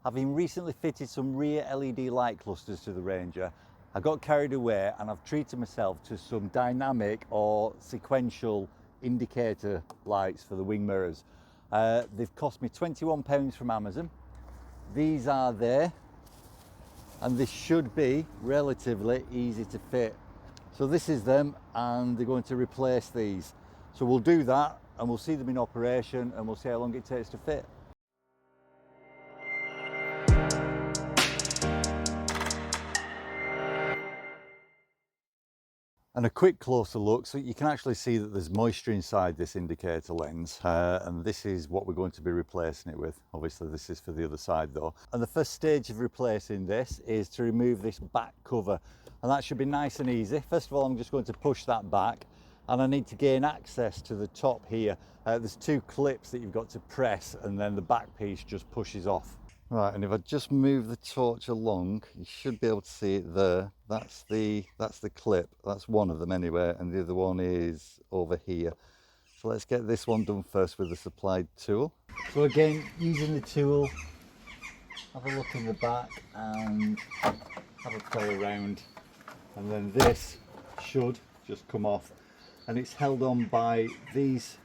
Having recently fitted some rear LED light clusters to the Ranger, I got carried away and I've treated myself to some dynamic or sequential indicator lights for the wing mirrors. They've cost me £21 from Amazon. These are there, and this should be relatively easy to fit. So this is them, and they're going to replace these. So we'll do that and we'll see them in operation and we'll see how long it takes to fit. And a quick closer look, so you can actually see that there's moisture inside this indicator lens, and this is what we're going to be replacing it with. Obviously this is for the other side though. And the first stage of replacing this is to remove this back cover, and that should be nice and easy. First of all, I'm just going to push that back, and I need to gain access to the top here. There's two clips that you've got to press, and then the back piece just pushes off. Right, and if I just move the torch along, you should be able to see it there. That's the clip. That's one of them anyway, and the other one is over here. So let's get this one done first with the supplied tool. So again, using the tool, have a look in the back and have a play around, and then this should just come off, and it's held on by these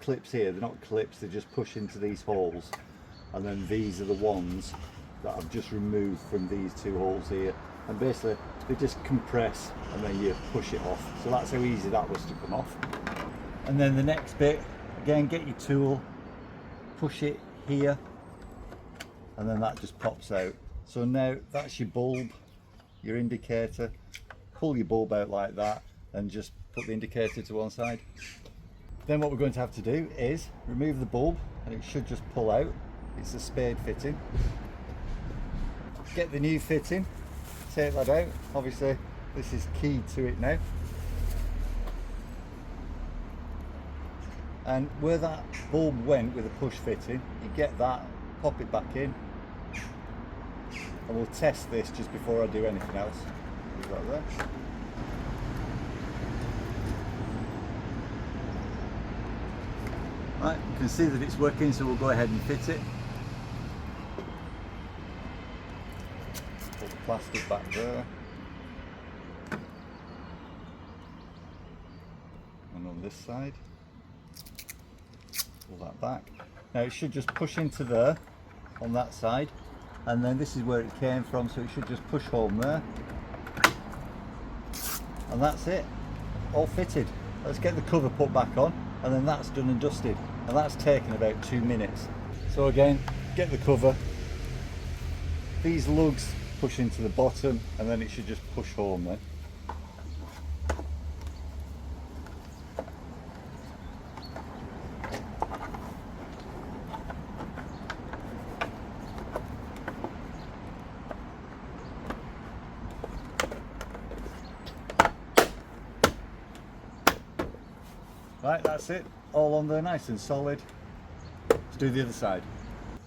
clips here. They're not clips, they just push into these holes. And then these are the ones that I've just removed from these two holes here, and basically they just compress and then you push it off. So that's how easy that was to come off. And then the next bit, again, get your tool, push it here, and then that just pops out. So now that's your bulb, your indicator. Pull your bulb out like that and just put the indicator to one side. Then what we're going to have to do is remove the bulb, and it should just pull out. It's a spade fitting. Get the new fitting, take that out. Obviously this is key to it now. And where that bulb went with the push fitting, you get that, pop it back in, and we'll test this just before I do anything else. Leave that there. Right, you can see that it's working, so we'll go ahead and fit it. Put the plastic back there. And on this side, pull that back. Now it should just push into there on that side, and then this is where it came from, so it should just push home there. And that's it, all fitted. Let's get the cover put back on, and then that's done and dusted, and that's taken about 2 minutes. So again, get the cover, these lugs push into the bottom, and then it should just push home then. Right, that's it, all on there nice and solid. Let's do the other side.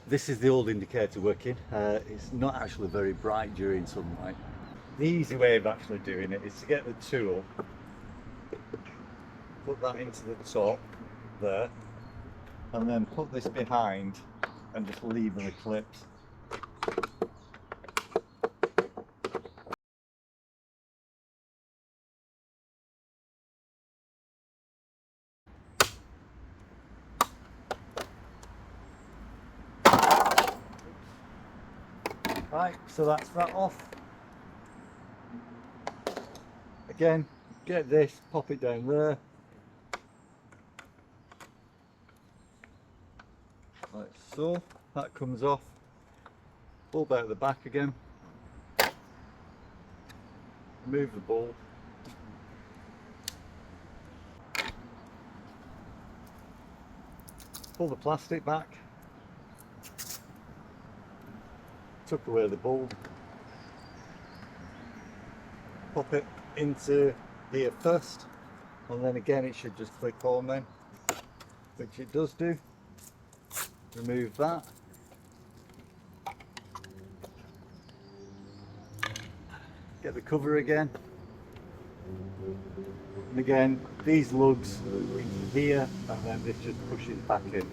This is the old indicator working. It's not actually very bright during sunlight. The easy way of actually doing it is to get the tool, put that into the top there, and then put this behind and just lever the clips. Right, so that's that off. Again, get this, pop it down there. Like so, that comes off. Bulb out the back again. Remove the bulb. Pull the plastic back. Tuck away the bulb, pop it into here first, and then again it should just click on then, which it does do. Remove that, get the cover again, and again these lugs into here, and then this just pushes back in.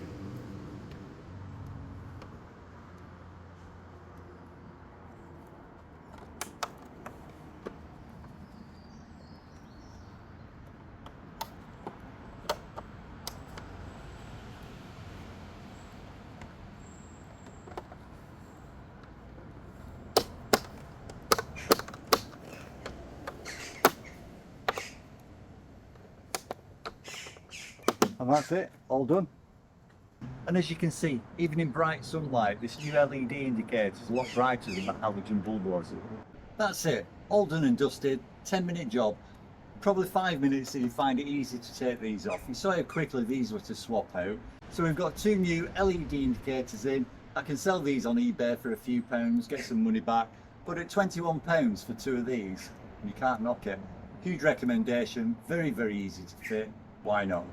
And that's it, all done. And as you can see, even in bright sunlight, this new LED indicator is a lot brighter than the halogen bulb was. That's it, all done and dusted, 10-minute job. Probably 5 minutes if you find it easy to take these off. You saw how quickly these were to swap out. So we've got 2 new LED indicators in. I can sell these on eBay for a few pounds, get some money back. But at £21 for 2 of these, you can't knock it. Huge recommendation, very, very easy to fit. Why not?